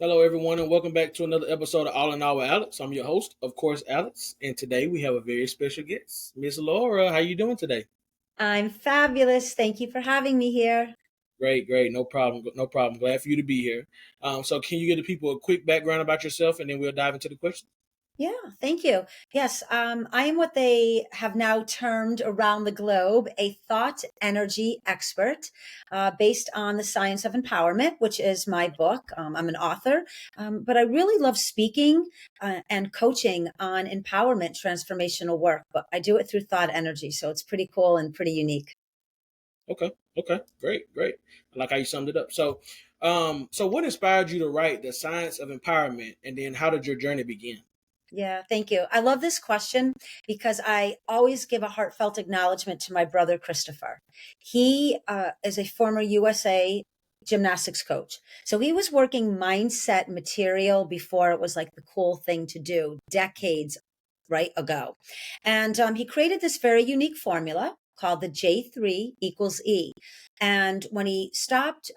Hello, everyone, and welcome back to another episode of All in All with Alex. I'm your host, of course, Alex, and today we have a very special guest, Miss Laura. How you doing today? I'm fabulous. Thank you for having me here. Great, great, no problem, no problem. Glad for you to be here. So, can you give the people a quick background about yourself, and then we'll dive into the question? Yeah, thank you. Yes, I am what they have now termed around the globe a thought energy expert based on the science of empowerment, which is my book. I'm an author, but I really love speaking and coaching on empowerment transformational work, but I do it through thought energy. So it's pretty cool and pretty unique. Okay, okay, great, great. I like how you summed it up. So what inspired you to write The Science of Empowerment, and then how did your journey begin? Yeah, thank you. I love this question because I always give a heartfelt acknowledgement to my brother, Christopher. He is a former USA gymnastics coach. So he was working mindset material before it was like the cool thing to do decades right ago. And he created this very unique formula called the J3 equals E. And when he stopped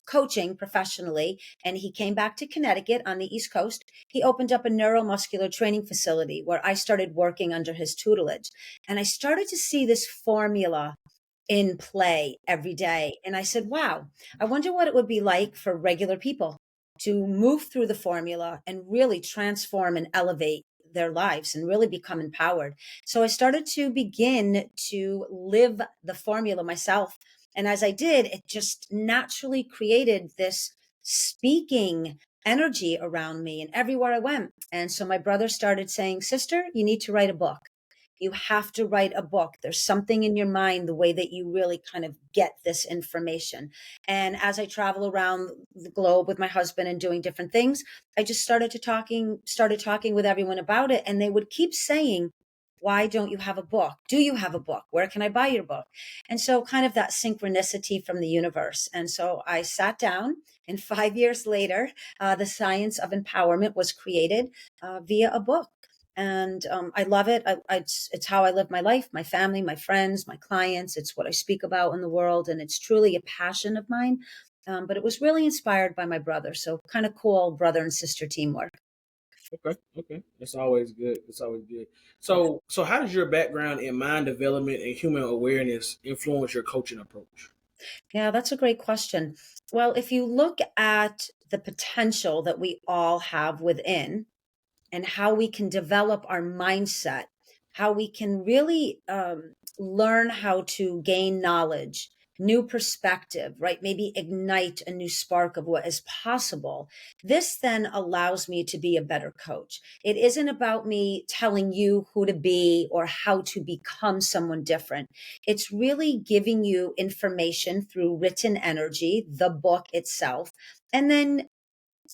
coaching professionally and he came back to Connecticut on the East Coast, he opened up a neuromuscular training facility where I started working under his tutelage. And I started to see this formula in play every day. And I said, wow, I wonder what it would be like for regular people to move through the formula and really transform and elevate their lives and really become empowered. So I started to begin to live the formula myself. And as I did, it just naturally created this speaking energy around me and everywhere I went. And so my brother started saying, sister, you need to write a book. You have to write a book. There's something in your mind, the way that you really kind of get this information. And as I travel around the globe with my husband and doing different things, I just started talking with everyone about it. And they would keep saying, why don't you have a book? Do you have a book? Where can I buy your book? And so kind of that synchronicity from the universe. And so I sat down and 5 years later, the science of empowerment was created via a book. And I love it. It's how I live my life, my family, my friends, my clients. It's what I speak about in the world. And it's truly a passion of mine. But it was really inspired by my brother. So kind of cool brother and sister teamwork. Okay, okay, that's always good. That's always good. So how does your background in mind development and human awareness influence your coaching approach? Yeah, that's a great question. Well, if you look at the potential that we all have within, and how we can develop our mindset, how we can really learn how to gain knowledge, new perspective, right? Maybe ignite a new spark of what is possible. This then allows me to be a better coach. It isn't about me telling you who to be or how to become someone different. It's really giving you information through written energy, the book itself, and then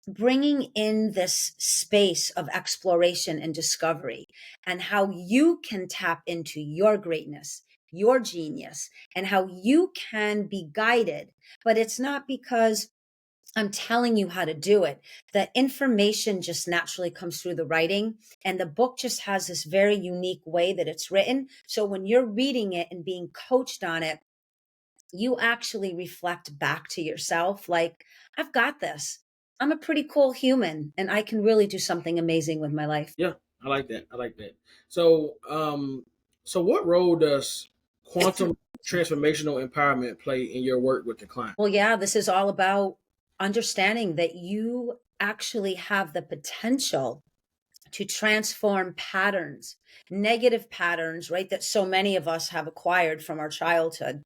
bringing in this space of exploration and discovery and how you can tap into your greatness, your genius, and how you can be guided. But it's not because I'm telling you how to do it. The information just naturally comes through the writing, and the book just has this very unique way that it's written. So when you're reading it and being coached on it, you actually reflect back to yourself like, I've got this. I'm a pretty cool human and I can really do something amazing with my life. Yeah, I like that. I like that. So what role does quantum transformational empowerment play in your work with the client? Well, yeah, this is all about understanding that you actually have the potential to transform patterns, negative patterns, right? That so many of us have acquired from our childhood.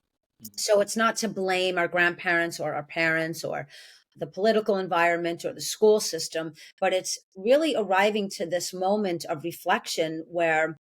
So it's not to blame our grandparents or our parents or the political environment or the school system, but it's really arriving to this moment of reflection where,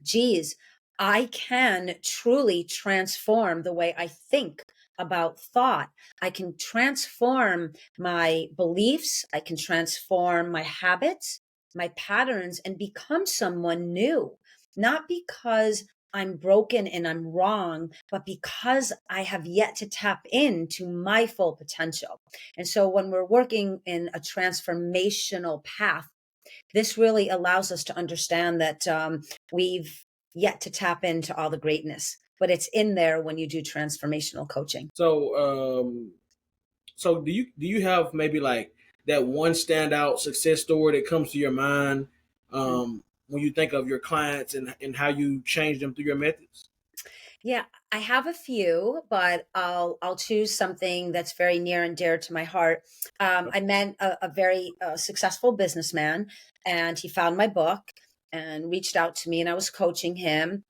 geez, I can truly transform the way I think about thought. I can transform my beliefs. I can transform my habits, my patterns, and become someone new. Not because I'm broken and I'm wrong, but because I have yet to tap into my full potential. And so when we're working in a transformational path, this really allows us to understand that we've yet to tap into all the greatness, but it's in there when you do transformational coaching. So so do you have maybe like that one standout success story that comes to your mind when you think of your clients and how you change them through your methods? Yeah, I have a few, but I'll choose something that's very near and dear to my heart. I met a very successful businessman, and he found my book and reached out to me, and I was coaching him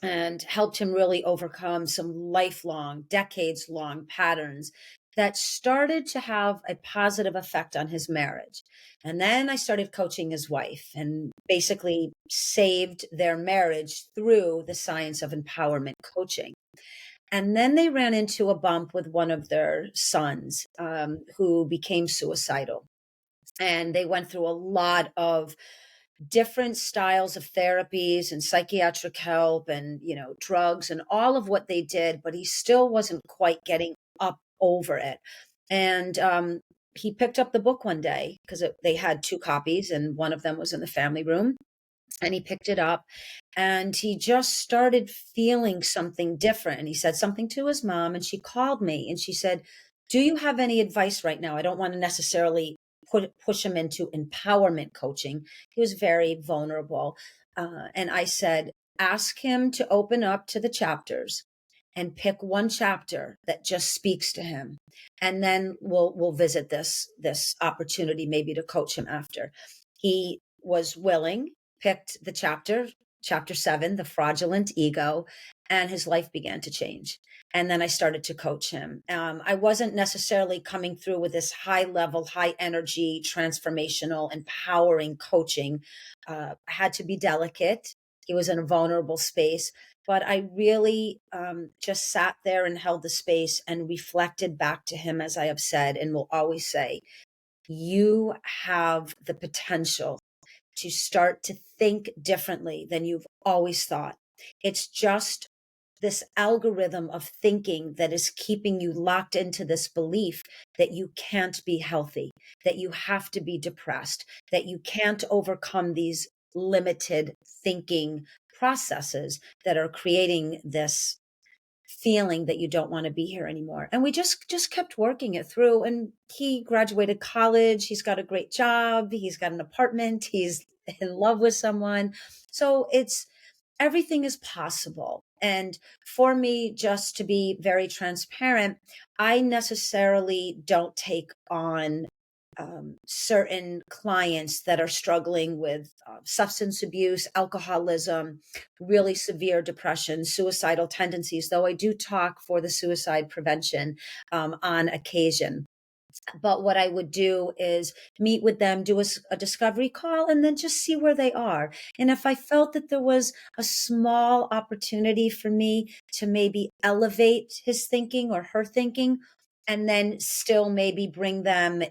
and helped him really overcome some lifelong, decades long patterns that started to have a positive effect on his marriage. And then I started coaching his wife and basically saved their marriage through the science of empowerment coaching. And then they ran into a bump with one of their sons who became suicidal. And they went through a lot of different styles of therapies and psychiatric help and drugs and all of what they did, but he still wasn't quite getting up over it. And he picked up the book one day because they had two copies and one of them was in the family room, and he picked it up and he just started feeling something different. And he said something to his mom, and she called me and she said, do you have any advice right now? I don't want to necessarily push him into empowerment coaching. He was very vulnerable. And I said, ask him to open up to the chapters and pick one chapter that just speaks to him. And then we'll visit this opportunity maybe to coach him after. He was willing, picked the chapter 7, the fraudulent ego, and his life began to change. And then I started to coach him. I wasn't necessarily coming through with this high level, high energy, transformational, empowering coaching. I had to be delicate. He was in a vulnerable space, but I really just sat there and held the space and reflected back to him, as I have said and will always say, you have the potential to start to think differently than you've always thought. It's just this algorithm of thinking that is keeping you locked into this belief that you can't be healthy, that you have to be depressed, that you can't overcome these limited thinking processes that are creating this feeling that you don't want to be here anymore. And we just kept working it through, and he graduated college, he's got a great job, he's got an apartment, he's in love with someone. So it's everything is possible. And for me, just to be very transparent, I necessarily don't take on certain clients that are struggling with substance abuse, alcoholism, really severe depression, suicidal tendencies, though I do talk for the suicide prevention on occasion. But what I would do is meet with them, do a discovery call, and then just see where they are. And if I felt that there was a small opportunity for me to maybe elevate his thinking or her thinking, and then still maybe bring them,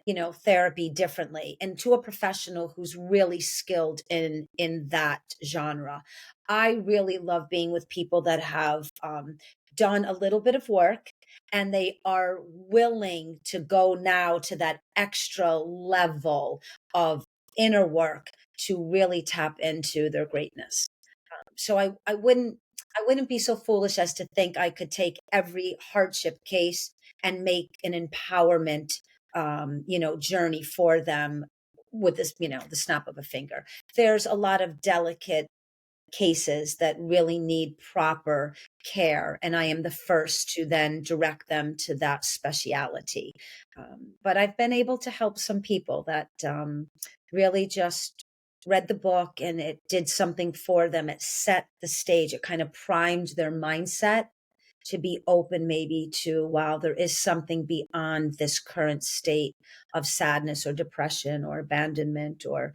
therapy differently and to a professional who's really skilled in that genre. I really love being with people that have done a little bit of work and they are willing to go now to that extra level of inner work to really tap into their greatness. So I wouldn't be so foolish as to think I could take every hardship case and make an empowerment journey for them with this, the snap of a finger. There's a lot of delicate cases that really need proper care, and I am the first to then direct them to that speciality. But I've been able to help some people that really just read the book and it did something for them. It set the stage, it kind of primed their mindset to be open maybe to, wow, there is something beyond this current state of sadness or depression or abandonment or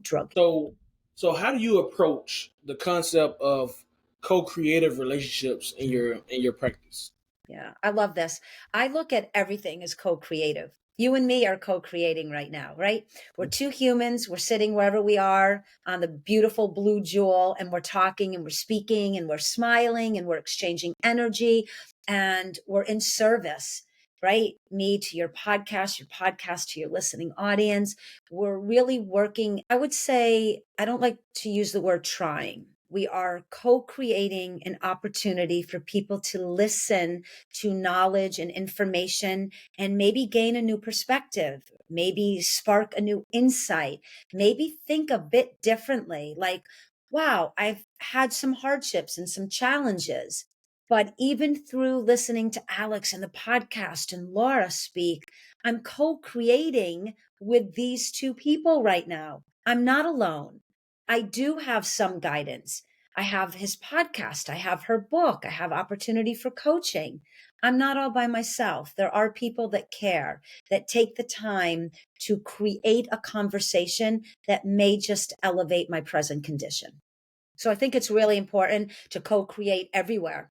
drug. So, so how do you approach the concept of co-creative relationships in your practice? Yeah, I love this. I look at everything as co-creative. You and me are co-creating right now, right? We're two humans. We're sitting wherever we are on the beautiful blue jewel, and we're talking and we're speaking and we're smiling and we're exchanging energy and we're in service, right? Me to your podcast to your listening audience. We're really working. I would say, I don't like to use the word trying. We are co-creating an opportunity for people to listen to knowledge and information and maybe gain a new perspective, maybe spark a new insight, maybe think a bit differently. Like, wow, I've had some hardships and some challenges. But even through listening to Alex and the podcast and Laura speak, I'm co creating with these two people right now. I'm not alone. I do have some guidance. I have his podcast. I have her book. I have opportunity for coaching. I'm not all by myself. There are people that care, that take the time to create a conversation that may just elevate my present condition. So I think it's really important to co create everywhere,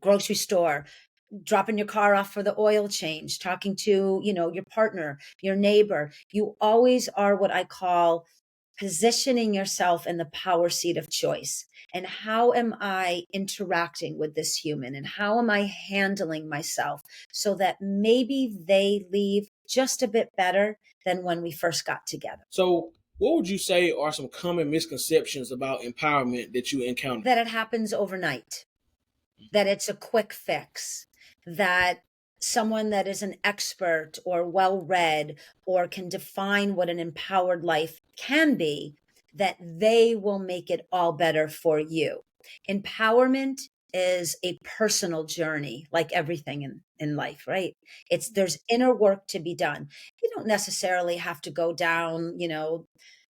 grocery store, dropping your car off for the oil change, talking to, your partner, your neighbor. You always are what I call positioning yourself in the power seat of choice. And how am I interacting with this human? And how am I handling myself so that maybe they leave just a bit better than when we first got together? So, what would you say are some common misconceptions about empowerment that you encounter? That it happens overnight, that it's a quick fix, that someone that is an expert or well read or can define what an empowered life can be, that they will make it all better for you. Empowerment is a personal journey, like everything in life, right? There's inner work to be done. You don't necessarily have to go down,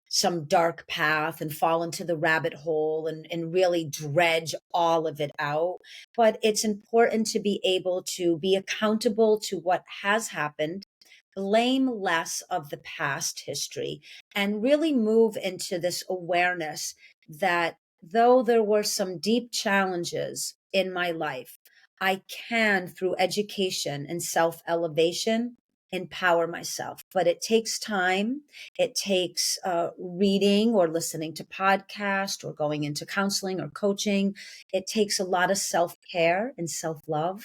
some dark path and fall into the rabbit hole and really dredge all of it out. But it's important to be able to be accountable to what has happened, blame less of the past history, and really move into this awareness that though there were some deep challenges in my life, I can, through education and self elevation, empower myself. But it takes time. It takes reading or listening to podcasts or going into counseling or coaching. It takes a lot of self care and self love.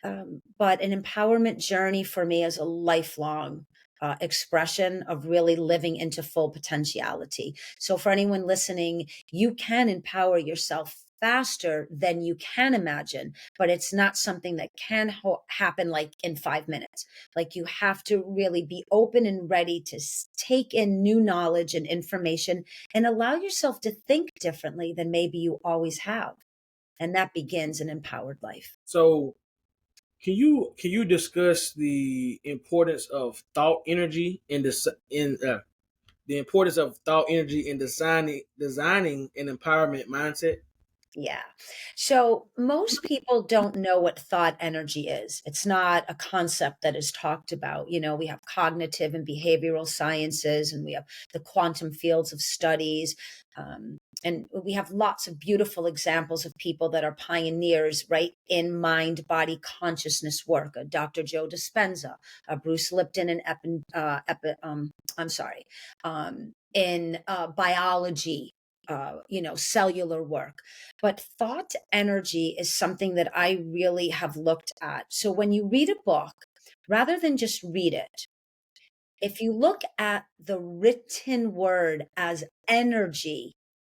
But an empowerment journey for me is a lifelong expression of really living into full potentiality. So, for anyone listening, you can empower yourself faster than you can imagine, but it's not something that can happen like in 5 minutes. Like, you have to really be open and ready to take in new knowledge and information and allow yourself to think differently than maybe you always have. And that begins an empowered life. So, can you discuss the importance of thought energy in the importance of thought energy in designing an empowerment mindset? Yeah. So most people don't know what thought energy is. It's not a concept that is talked about. We have cognitive and behavioral sciences, and we have the quantum fields of studies. And we have lots of beautiful examples of people that are pioneers, right, in mind body consciousness work. Dr. Joe Dispenza, Bruce Lipton, and I'm sorry, in biology, cellular work. But thought energy is something that I really have looked at. So when you read a book, rather than just read it, if you look at the written word as energy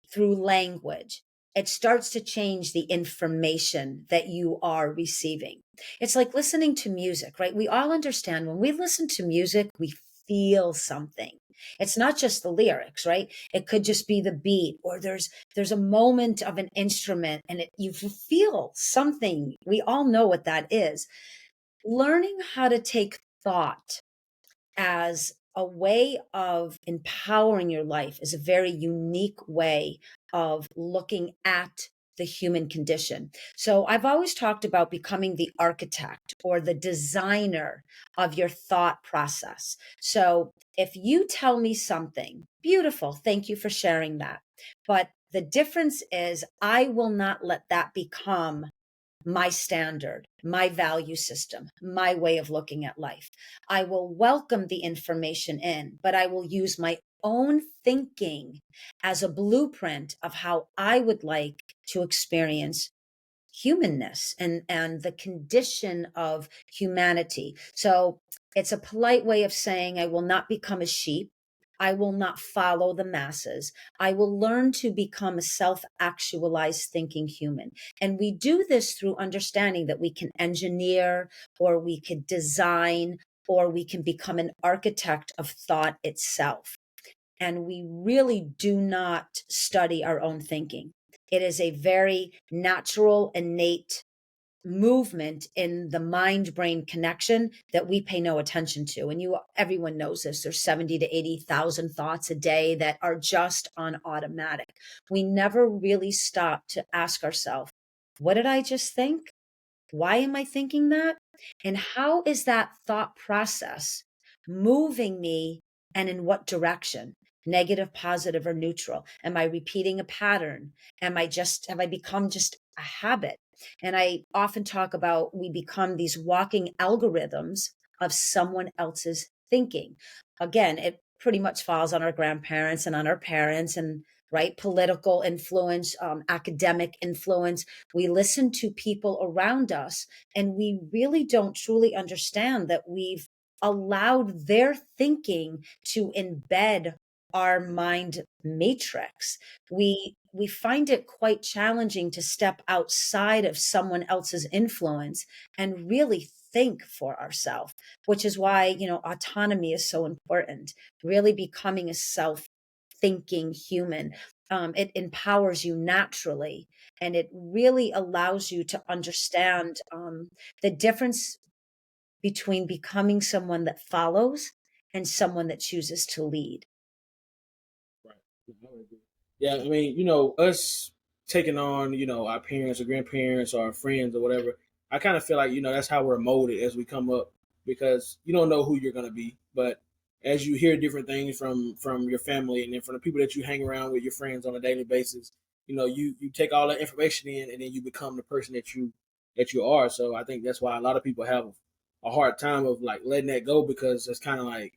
through language, it starts to change the information that you are receiving. It's like listening to music, right? We all understand when we listen to music, we feel something. It's not just the lyrics, right? It could just be the beat, or there's a moment of an instrument and you feel something. We all know what that is. Learning how to take thought as a way of empowering your life is a very unique way of looking at the human condition. So I've always talked about becoming the architect or the designer of your thought process. So if you tell me something, beautiful, thank you for sharing that. But the difference is I will not let that become my standard, my value system, my way of looking at life. I will welcome the information in, but I will use my own thinking as a blueprint of how I would like to experience humanness and the condition of humanity. So it's a polite way of saying I will not become a sheep. I will not follow the masses. I will learn to become a self actualized thinking human. And we do this through understanding that we can engineer, or we could design, or we can become an architect of thought itself. And we really do not study our own thinking. It is a very natural, innate movement in the mind brain connection that we pay no attention to. And everyone knows this. There's 70 to 80,000 thoughts a day that are just on automatic. We never really stop to ask ourselves, what did I just think? Why am I thinking that? And how is that thought process moving me, and in what direction? Negative, positive, or neutral? Am I repeating a pattern? Have I become just a habit? And I often talk about we become these walking algorithms of someone else's thinking. Again, it pretty much falls on our grandparents and on our parents, and right, political influence, academic influence. We listen to people around us, and we really don't truly understand that we've allowed their thinking to embed our mind matrix. We find it quite challenging to step outside of someone else's influence and really think for ourselves, which is why, autonomy is so important. Really becoming a self thinking human. It empowers you naturally, and it really allows you to understand the difference between becoming someone that follows and someone that chooses to lead. Right. I would agree. Yeah, I mean, us taking on, our parents or grandparents or our friends or whatever, I kind of feel like, that's how we're molded as we come up, because you don't know who you're gonna be. But as you hear different things from your family and then from the people that you hang around with, your friends on a daily basis, you take all that information in, and then you become the person that you are. So I think that's why a lot of people have a hard time of like letting that go, because it's kind of like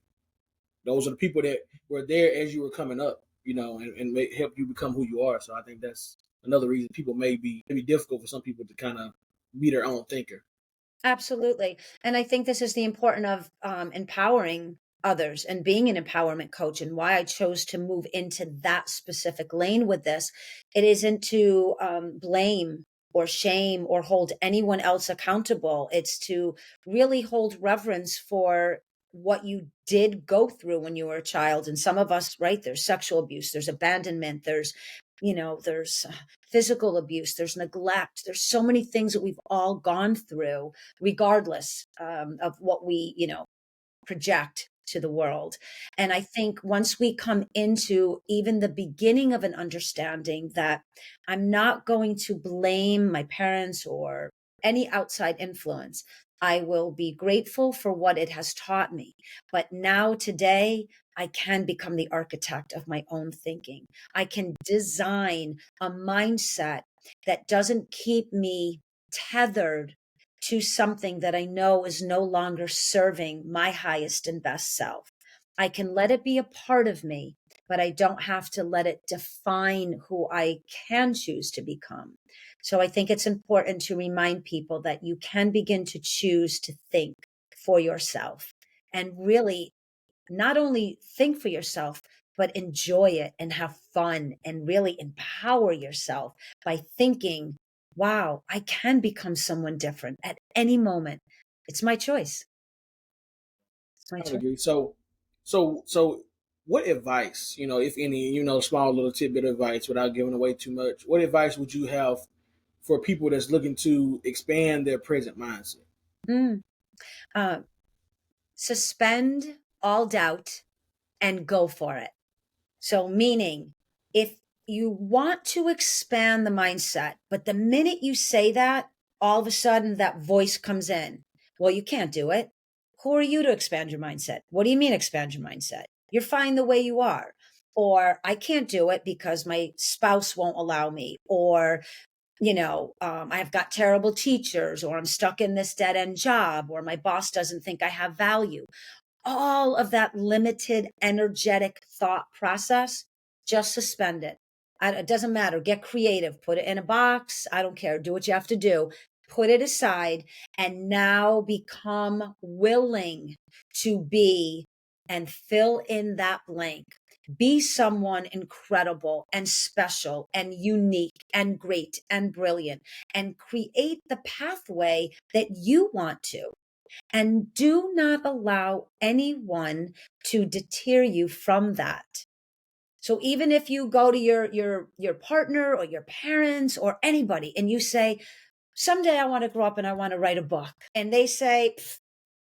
those are the people that were there as you were coming up, and may help you become who you are. So I think that's another reason people may be difficult for some people to kind of be their own thinker. Absolutely. And I think this is the important of empowering others and being an empowerment coach, and why I chose to move into that specific lane with this. It isn't to blame or shame or hold anyone else accountable. It's to really hold reverence for what you did go through when you were a child. And some of us, right, there's sexual abuse, there's abandonment, there's physical abuse, there's neglect, there's so many things that we've all gone through, regardless of what we project to the world. And I think once we come into even the beginning of an understanding that I'm not going to blame my parents or any outside influence, I will be grateful for what it has taught me. But now, today, I can become the architect of my own thinking. I can design a mindset that doesn't keep me tethered to something that I know is no longer serving my highest and best self. I can let it be a part of me, but I don't have to let it define who I can choose to become. So I think it's important to remind people that you can begin to choose to think for yourself, and really not only think for yourself, but enjoy it and have fun and really empower yourself by thinking, wow, I can become someone different at any moment. It's my choice. It's my I would choice. agree. So, what advice, if any, small little tidbit of advice without giving away too much, what advice would you have for people that's looking to expand their present mindset? Mm. Uh, Suspend all doubt and go for it. So, meaning, if you want to expand the mindset, but the minute you say that, all of a sudden that voice comes in. Well, you can't do it. Who are you to expand your mindset? What do you mean expand your mindset? You're fine the way you are. Or I can't do it because my spouse won't allow me. Or, I've got terrible teachers, or I'm stuck in this dead end job, or my boss doesn't think I have value. All of that limited energetic thought process, just suspend it. It doesn't matter. Get creative. Put it in a box. I don't care. Do what you have to do. Put it aside, and now become willing to be and fill in that blank. Be someone incredible and special and unique and great and brilliant, and create the pathway that you want to. And do not allow anyone to deter you from that. So even if you go to your partner or your parents or anybody and you say, someday I want to grow up and I want to write a book, and they say,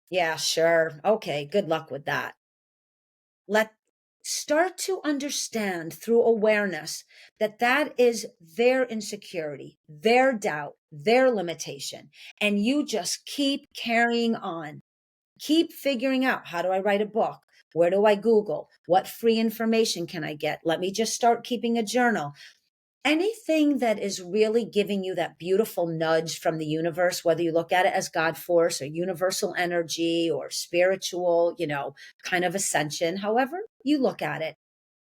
yeah, sure. Okay, good luck with that. Let start to understand through awareness that that is their insecurity, their doubt, their limitation, and you just keep carrying on. Keep figuring out, how do I write a book? Where do I Google? What free information can I get? Let me just start keeping a journal. Anything that is really giving you that beautiful nudge from the universe, whether you look at it as God force or universal energy or spiritual, kind of ascension, however you look at it,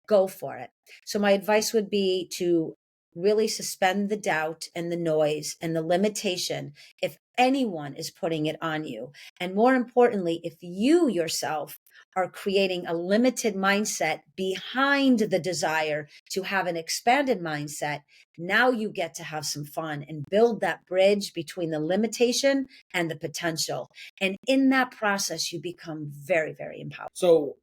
go for it. So my advice would be to really suspend the doubt and the noise and the limitation if anyone is putting it on you. And more importantly, if you yourself are creating a limited mindset behind the desire to have an expanded mindset, now you get to have some fun and build that bridge between the limitation and the potential. And in that process, you become very, very empowered. So,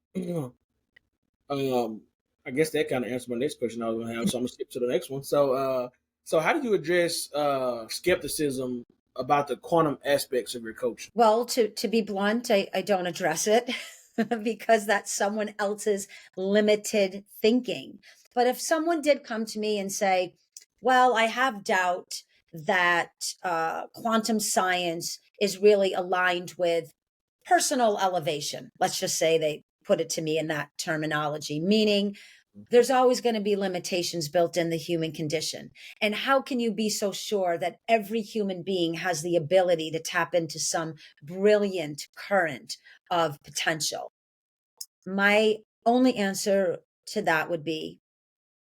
I guess that kind of answered my next question I was going to have. So I'm gonna skip to the next one. So how do you address skepticism about the quantum aspects of your coaching? Well, to be blunt, I don't address it because that's someone else's limited thinking. But if someone did come to me and say, well, I have doubt that quantum science is really aligned with personal elevation, let's just say they put it to me in that terminology, meaning there's always going to be limitations built in the human condition. And how can you be so sure that every human being has the ability to tap into some brilliant current of potential? My only answer to that would be,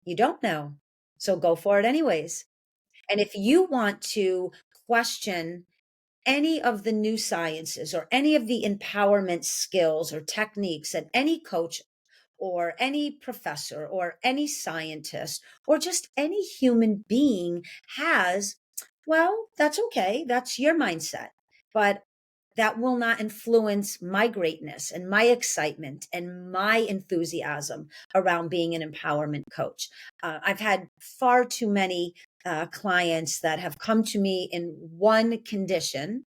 you don't know. So go for it anyways. And if you want to question any of the new sciences or any of the empowerment skills or techniques that any coach or any professor or any scientist or just any human being has, well, that's okay. That's your mindset. But that will not influence my greatness and my excitement and my enthusiasm around being an empowerment coach. I've had far too many clients that have come to me in one condition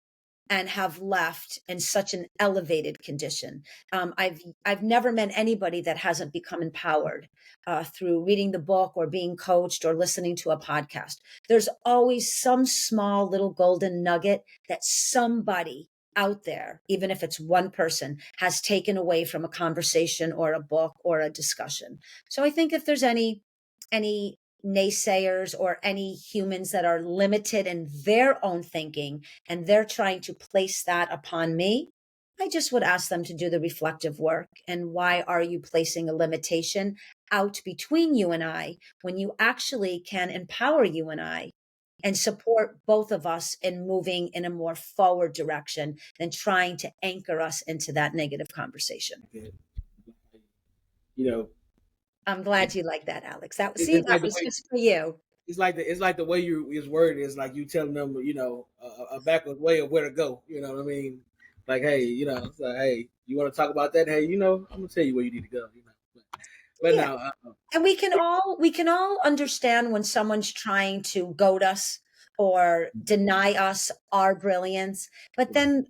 and have left in such an elevated condition. I've never met anybody that hasn't become empowered through reading the book or being coached or listening to a podcast. There's always some small little golden nugget that somebody out there, even if it's one person, has taken away from a conversation or a book or a discussion. So I think if there's any naysayers or any humans that are limited in their own thinking and they're trying to place that upon me, I just would ask them to do the reflective work. And why are you placing a limitation out between you and I when you actually can empower you and I and support both of us in moving in a more forward direction than trying to anchor us into that negative conversation? You know, I'm glad you like that, Alex. it's That like the was way just for you. it's like the way you is worded is like you telling them, a backward way of where to go. You know what I mean? Like, hey, it's like, hey, you want to talk about that? Hey, I'm gonna tell you where you need to go. But Yeah. now, And we can all understand when someone's trying to goad us or deny us our brilliance. But then,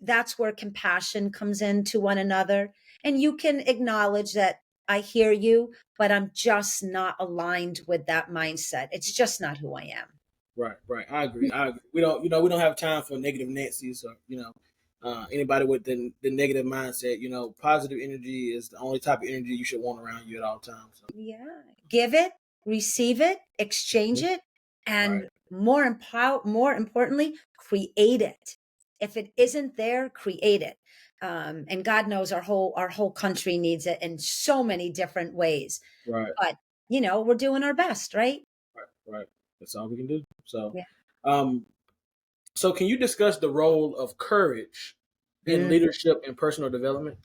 that's where compassion comes into one another. And you can acknowledge that I hear you, but I'm just not aligned with that mindset. It's just not who I am. right. I agree. We don't have time for negative Nancy's or anybody with the negative mindset. Positive energy is the only type of energy you should want around you at all times. So, Yeah. Give it, receive it, exchange it, right, and more importantly, create it. If it isn't there, create it. And God knows our whole country needs it in so many different ways. right, But we're doing our best, right? right. That's all we can do. So, Yeah. um, so can you discuss the role of courage in Mm. leadership and personal development?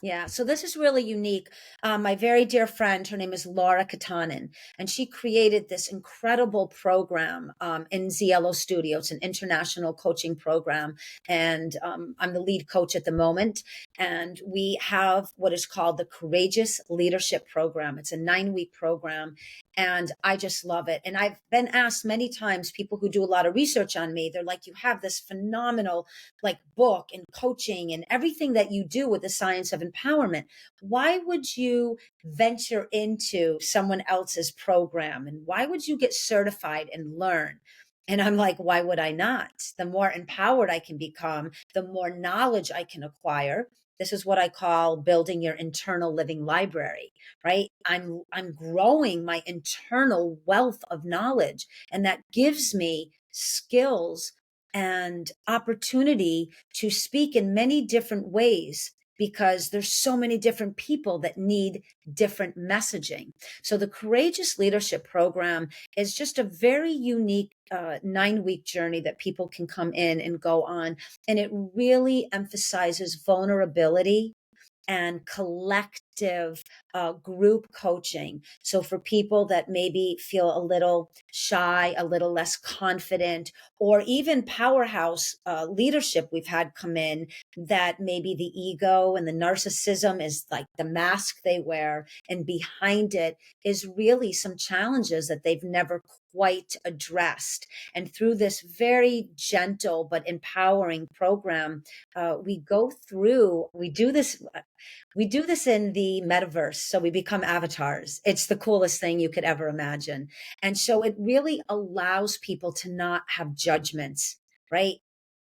Yeah, so this is really unique. My very dear friend, her name is Laura Katanen, and she created this incredible program in Ziello Studio. It's an international coaching program, and I'm the lead coach at the moment. And we have what is called the Courageous Leadership Program. It's a 9-week program, and I just love it. And I've been asked many times, people who do a lot of research on me, they're like, you have this phenomenal like book and coaching and everything that you do with the science of empowerment. Why would you venture into someone else's program? And why would you get certified and learn? And I'm like, why would I not? The more empowered I can become, the more knowledge I can acquire. This is what I call building your internal living library, right? I'm growing my internal wealth of knowledge, and that gives me skills and opportunity to speak in many different ways, because there's so many different people that need different messaging. So the Courageous Leadership Program is just a very unique 9-week journey that people can come in and go on. And it really emphasizes vulnerability and collective group coaching. So, for people that maybe feel a little shy, a little less confident, or even powerhouse leadership, we've had come in that maybe the ego and the narcissism is like the mask they wear, and behind it is really some challenges that they've never quite addressed. And through this very gentle but empowering program, we go through, we do this in the metaverse. So we become avatars. It's the coolest thing you could ever imagine. And so it really allows people to not have judgments, right?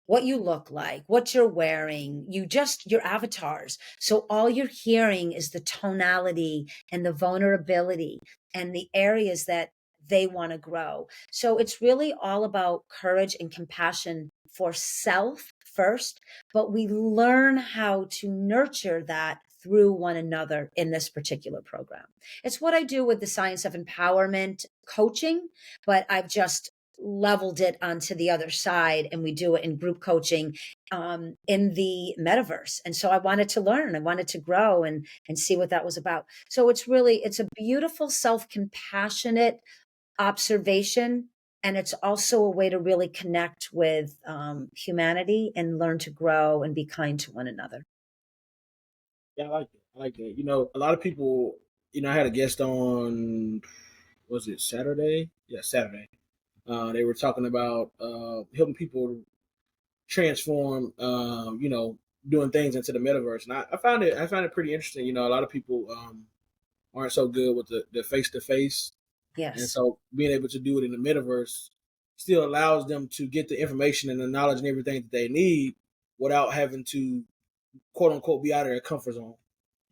What you look like, what you're wearing, your avatars. So all you're hearing is the tonality and the vulnerability and the areas that they want to grow. So it's really all about courage and compassion for self first, but we learn how to nurture that through one another in this particular program. It's what I do with the science of empowerment coaching, but I've just leveled it onto the other side, and we do it in group coaching in the metaverse. And so I wanted to learn, I wanted to grow and see what that was about. So it's a beautiful self-compassionate observation, and it's also a way to really connect with humanity and learn to grow and be kind to one another. Yeah, I like that. I like that. A lot of people. I had a guest on. Was it Saturday? Yeah, Saturday. They were talking about helping people transform. Doing things into the metaverse, and I find it pretty interesting. A lot of people aren't so good with the face to face, and Yes. so being able to do it in the metaverse still allows them to get the information and the knowledge and everything that they need without having to quote unquote be out of their comfort zone.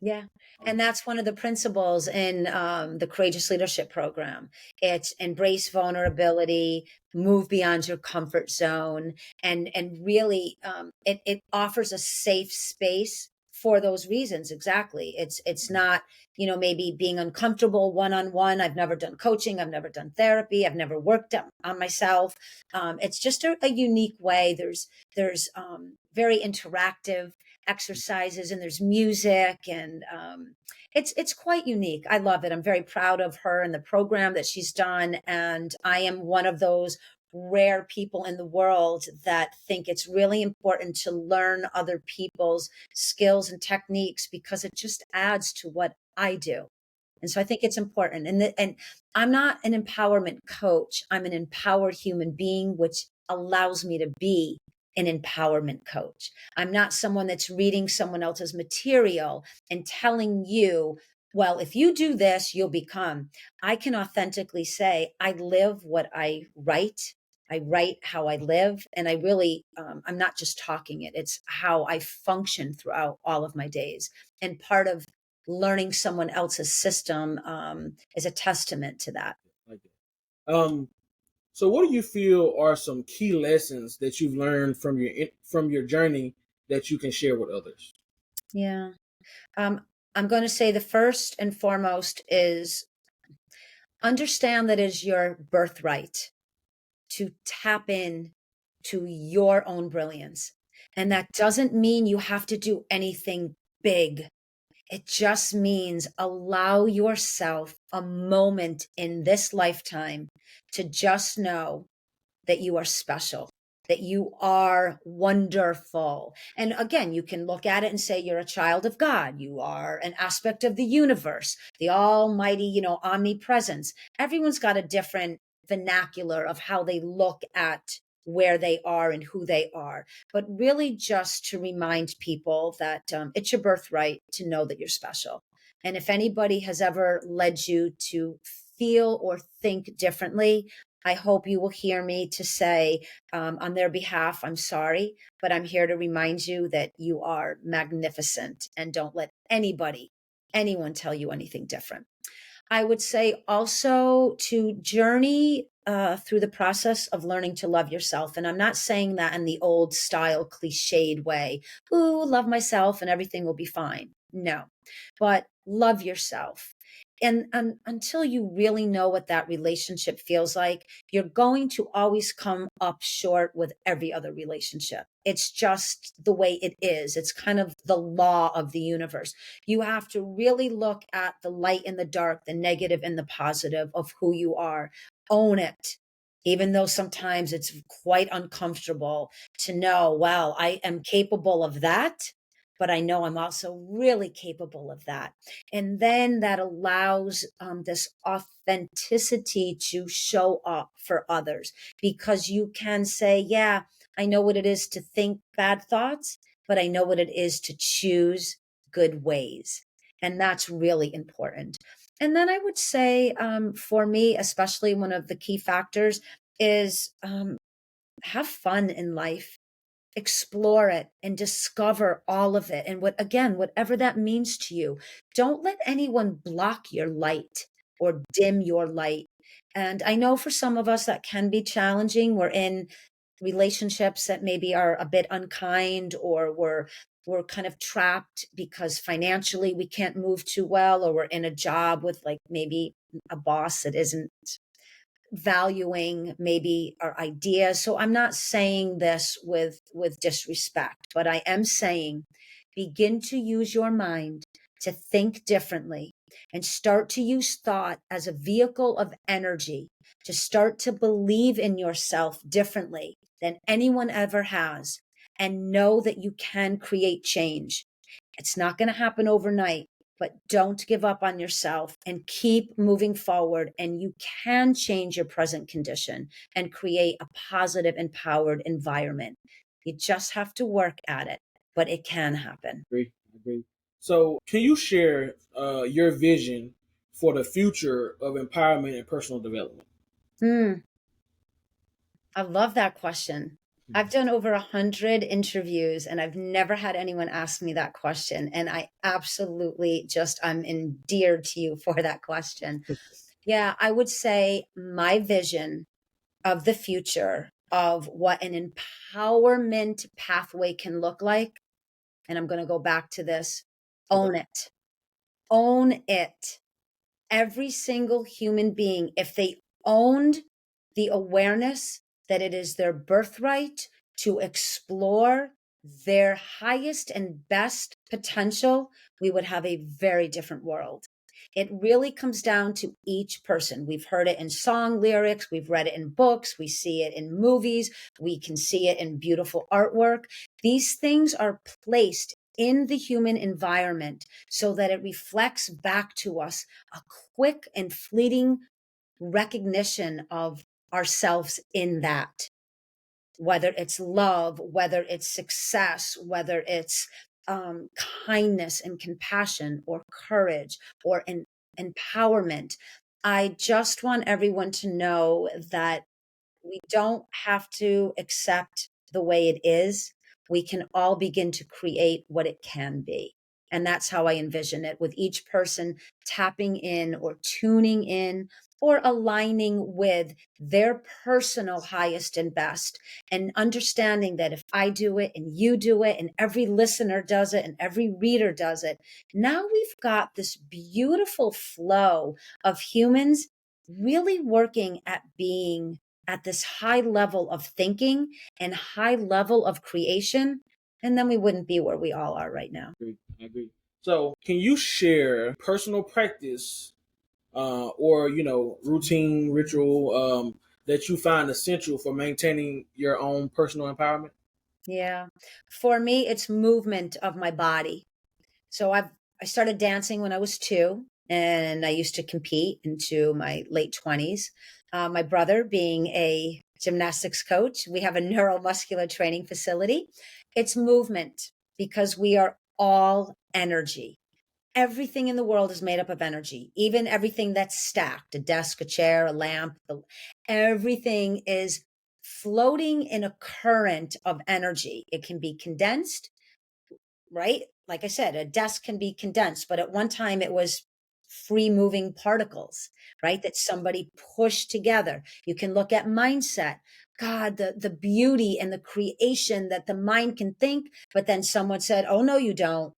Yeah. Um, And that's one of the principles in the Courageous Leadership Program. It's embrace vulnerability, move beyond your comfort zone, and really it offers a safe space for those reasons. Exactly. It's not, maybe being uncomfortable one on one. I've never done coaching. I've never done therapy. I've never worked on myself. It's just a unique way. There's very interactive exercises, and there's music, and it's quite unique. I love it. I'm very proud of her and the program that she's done, and I am one of those rare people in the world that think it's really important to learn other people's skills and techniques, because it just adds to what I do. And so I think it's important. And I'm not an empowerment coach. I'm an empowered human being, which allows me to be an empowerment coach. I'm not someone that's reading someone else's material and telling you, well, if you do this, you'll become. I can authentically say, I live what I write. I write how I live. And I really, I'm not just talking it, it's how I function throughout all of my days. And part of learning someone else's system is a testament to that. like that. So, what do you feel are some key lessons that you've learned from your journey that you can share with others? Yeah. Um, I'm going to say the first and foremost is understand that it is your birthright to tap in to your own brilliance. And that doesn't mean you have to do anything big. It just means allow yourself a moment in this lifetime to just know that you are special, that you are wonderful. And again, you can look at it and say, you're a child of God. You are an aspect of the universe, the almighty, omnipresence. Everyone's got a different vernacular of how they look at where they are and who they are. But really, just to remind people that it's your birthright to know that you're special. And if anybody has ever led you to feel or think differently, I hope you will hear me to say on their behalf, I'm sorry, but I'm here to remind you that you are magnificent and don't let anyone tell you anything different. I would say also to journey through the process of learning to love yourself. And I'm not saying that in the old style, cliched way, ooh, love myself and everything will be fine. No, but love yourself. And until you really know what that relationship feels like, you're going to always come up short with every other relationship. It's just the way it is. It's kind of the law of the universe. You have to really look at the light and the dark, the negative and the positive of who you are. Own it. Even though sometimes it's quite uncomfortable to know, wow, I am capable of that, but I know I'm also really capable of that. And then that allows this authenticity to show up for others, because you can say, yeah, I know what it is to think bad thoughts, but I know what it is to choose good ways. And that's really important. And then I would say, for me, especially one of the key factors is have fun in life, explore it and discover all of it. And whatever that means to you, don't let anyone block your light or dim your light. And I know for some of us that can be challenging. We're in relationships that maybe are a bit unkind, or we're kind of trapped because financially we can't move too well, or we're in a job with like maybe a boss that isn't valuing maybe our ideas. So I'm not saying this with disrespect, but I am saying begin to use your mind to think differently and start to use thought as a vehicle of energy, to start to believe in yourself differently than anyone ever has, and know that you can create change. It's not going to happen overnight, but don't give up on yourself and keep moving forward. And you can change your present condition and create a positive, empowered environment. You just have to work at it, but it can happen. Agree. Agree. So, can you share your vision for the future of empowerment and personal development? Hmm. I love that question. I've done over 100 interviews and I've never had anyone ask me that question. And I absolutely I'm endeared to you for that question. Yeah, I would say my vision of the future of what an empowerment pathway can look like. And I'm going to go back to this: Okay. own it, own it. Every single human being, if they owned the awareness that it is their birthright to explore their highest and best potential, we would have a very different world. It really comes down to each person. We've heard it in song lyrics, we've read it in books, we see it in movies, we can see it in beautiful artwork. These things are placed in the human environment so that it reflects back to us a quick and fleeting recognition of ourselves in that, whether it's love, whether it's success, whether it's um, kindness and compassion, or courage, or empowerment. I just want everyone to know that we don't have to accept the way it is. We can all begin to create what it can be. And that's how I envision it, with each person tapping in or tuning in or aligning with their personal highest and best, and understanding that if I do it and you do it and every listener does it and every reader does it, now we've got this beautiful flow of humans really working at being at this high level of thinking and high level of creation, and then we wouldn't be where we all are right now. I agree. I agree. So, can you share personal practice or routine ritual that you find essential for maintaining your own personal empowerment? Yeah. For me, it's movement of my body. So I started dancing when I was 2, and I used to compete into my late 20s. My brother being a gymnastics coach, we have a neuromuscular training facility. It's movement because we are all energy. Everything in the world is made up of energy, even everything that's stacked, a desk, a chair, a lamp, everything is floating in a current of energy. It can be condensed, right? Like I said, a desk can be condensed, but at one time it was free moving particles, right? That somebody pushed together. You can look at mindset. God, the beauty and the creation that the mind can think, but then someone said, oh, no, you don't.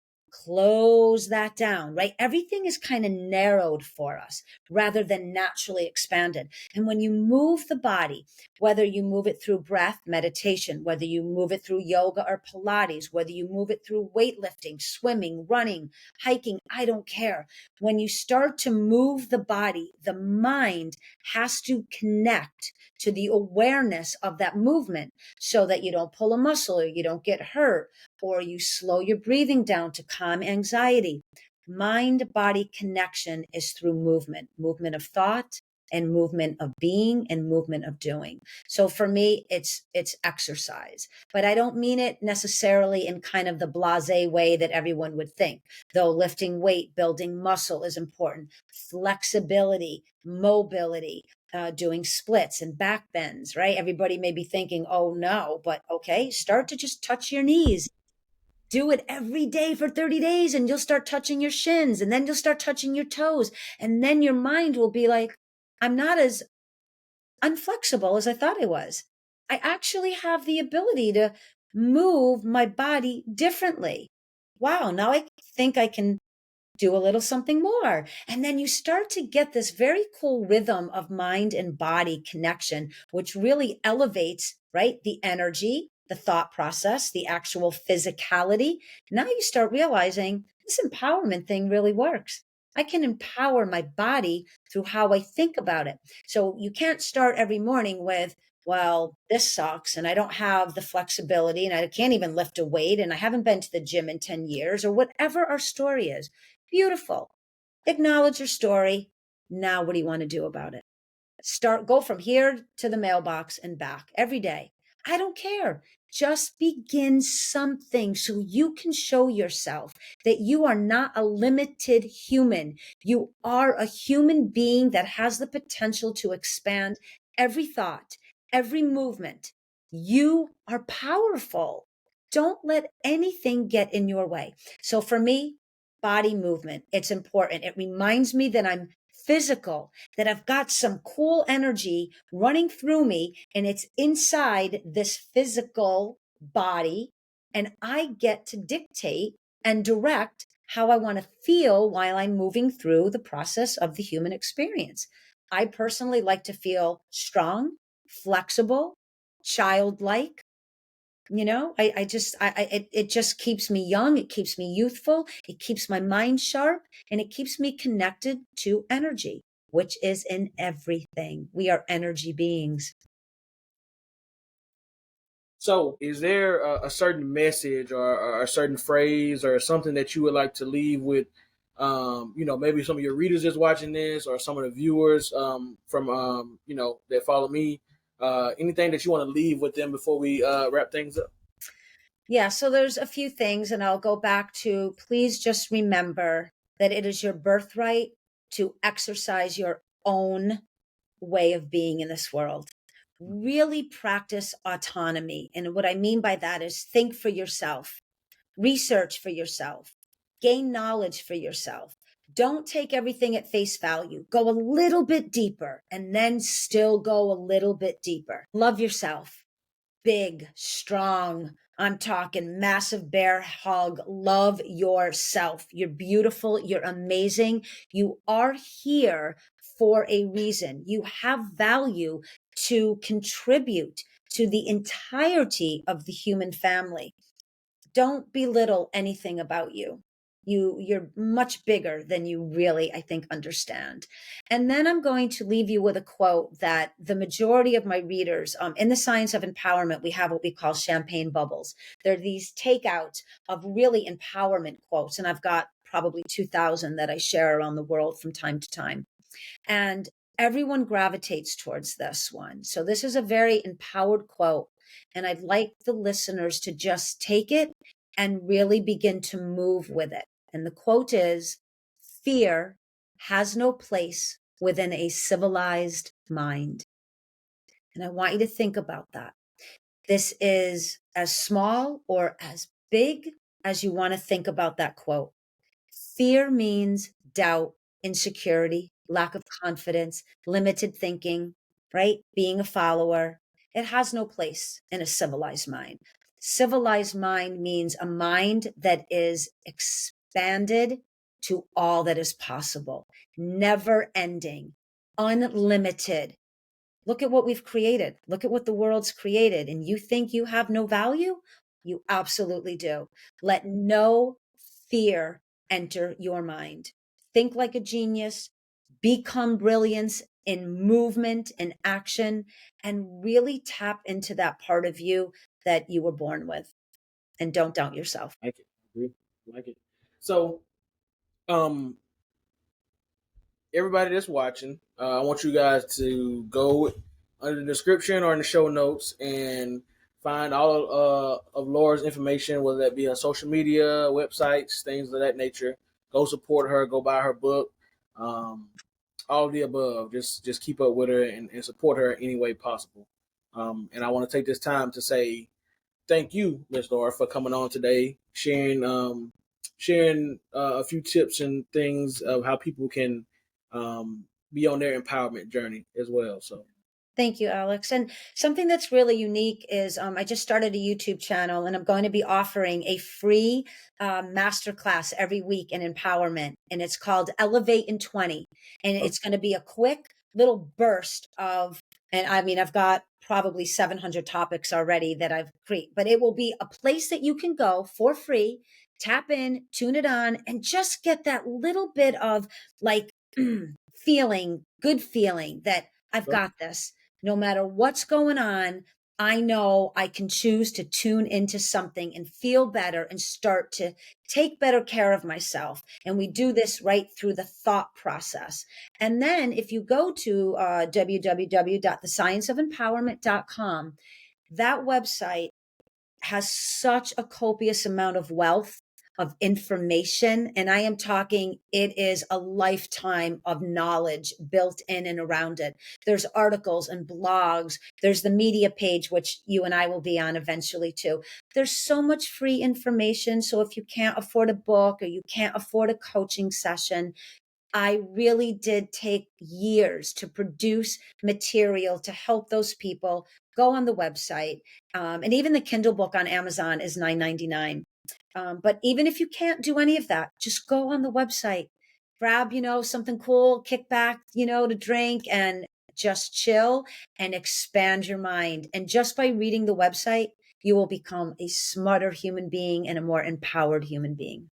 Close that down, right? Everything is kind of narrowed for us rather than naturally expanded. And when you move the body, whether you move it through breath, meditation, whether you move it through yoga or Pilates, whether you move it through weightlifting, swimming, running, hiking, I don't care. When you start to move the body, the mind has to connect to the awareness of that movement so that you don't pull a muscle or you don't get hurt or you slow your breathing down to calm anxiety. Mind body connection is through movement, movement of thought, and movement of being and movement of doing. So for me, it's exercise, but I don't mean it necessarily in kind of the blasé way that everyone would think. Though lifting weight, building muscle is important. Flexibility, mobility, doing splits and back bends, right? Everybody may be thinking, oh no, but okay, start to just touch your knees. Do it every day for 30 days and you'll start touching your shins and then you'll start touching your toes. And then your mind will be like, I'm not as unflexible as I thought I was. I actually have the ability to move my body differently. Wow, now I think I can do a little something more. And then you start to get this very cool rhythm of mind and body connection, which really elevates, right? The energy, the thought process, the actual physicality. Now you start realizing this empowerment thing really works. I can empower my body through how I think about it. So you can't start every morning with, well, this sucks and I don't have the flexibility and I can't even lift a weight and I haven't been to the gym in 10 years or whatever our story is. Beautiful. Acknowledge your story. Now, what do you want to do about it? Go from here to the mailbox and back every day. I don't care. Just begin something so you can show yourself that you are not a limited human. You are a human being that has the potential to expand every thought, every movement. You are powerful. Don't let anything get in your way. So for me, body movement, it's important. It reminds me that I'm physical, that I've got some cool energy running through me and it's inside this physical body. And I get to dictate and direct how I want to feel while I'm moving through the process of the human experience. I personally like to feel strong, flexible, childlike. It just keeps me young. It keeps me youthful. It keeps my mind sharp and it keeps me connected to energy, which is in everything. We are energy beings. So, is there a certain message or a certain phrase or something that you would like to leave with? Maybe some of your readers is watching this, or some of the viewers from that follow me. Anything that you want to leave with them before we wrap things up? Yeah, so there's a few things, and I'll go back to please just remember that it is your birthright to exercise your own way of being in this world. Really practice autonomy. And what I mean by that is think for yourself, research for yourself, gain knowledge for yourself. Don't take everything at face value. Go a little bit deeper and then still go a little bit deeper. Love yourself. Big, strong. I'm talking massive bear hug. Love yourself. You're beautiful. You're amazing. You are here for a reason. You have value to contribute to the entirety of the human family. Don't belittle anything about you. You're much bigger than you really, I think, understand. And then I'm going to leave you with a quote that the majority of my readers, in the Science of Empowerment, we have what we call champagne bubbles. They're these takeouts of really empowerment quotes. And I've got probably 2,000 that I share around the world from time to time. And everyone gravitates towards this one. So this is a very empowered quote. And I'd like the listeners to just take it and really begin to move with it. And the quote is, fear has no place within a civilized mind. And I want you to think about that. This is as small or as big as you want to think about that quote. Fear means doubt, insecurity, lack of confidence, limited thinking, right? Being a follower. It has no place in a civilized mind. Civilized mind means a mind that is expanded to all that is possible, never ending, unlimited. Look at what we've created. Look at what the world's created. And you think you have no value? You absolutely do. Let no fear enter your mind. Think like a genius, become brilliance in movement and action, and really tap into that part of you that you were born with. And don't doubt yourself. Like it. Agree. Like it. So, um, everybody that's watching, I want you guys to go under the description or in the show notes and find all of Laura's information, whether that be her social media, websites, things of that nature. Go support her. Go buy her book. Um, all of the above. Just keep up with her and support her any way possible. And I want to take this time to say thank you, Miss Laura, for coming on today, sharing a few tips and things of how people can be on their empowerment journey as well. So Thank you, Alex. And something that's really unique is I just started a YouTube channel and I'm going to be offering a free masterclass every week in empowerment. And it's called Elevate in 20. And it's going to be a quick little burst of, and I mean, I've got probably 700 topics already that I've created, but it will be a place that you can go for free, tap in, tune it on, and just get that little bit of like feeling, good feeling that I've got this. No matter what's going on, I know I can choose to tune into something and feel better and start to take better care of myself. And we do this right through the thought process. And then if you go to www.thescienceofempowerment.com, that website has such a copious amount of wealth of information. And I am talking, it is a lifetime of knowledge built in and around it. There's articles and blogs. There's the media page, which you and I will be on eventually too. There's so much free information. So if you can't afford a book or you can't afford a coaching session, I really did take years to produce material to help those people. Go on the website. And even the Kindle book on Amazon is $9.99. But even if you can't do any of that, just go on the website, grab, something cool, kick back, to drink and just chill and expand your mind. And just by reading the website, you will become a smarter human being and a more empowered human being.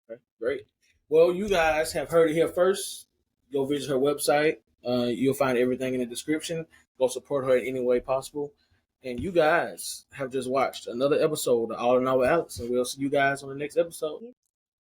okay, great. Well, you guys have heard it here first. Go visit her website. You'll find everything in the description. Go support her in any way possible. And you guys have just watched another episode of All in All with Alex, and we'll see you guys on the next episode.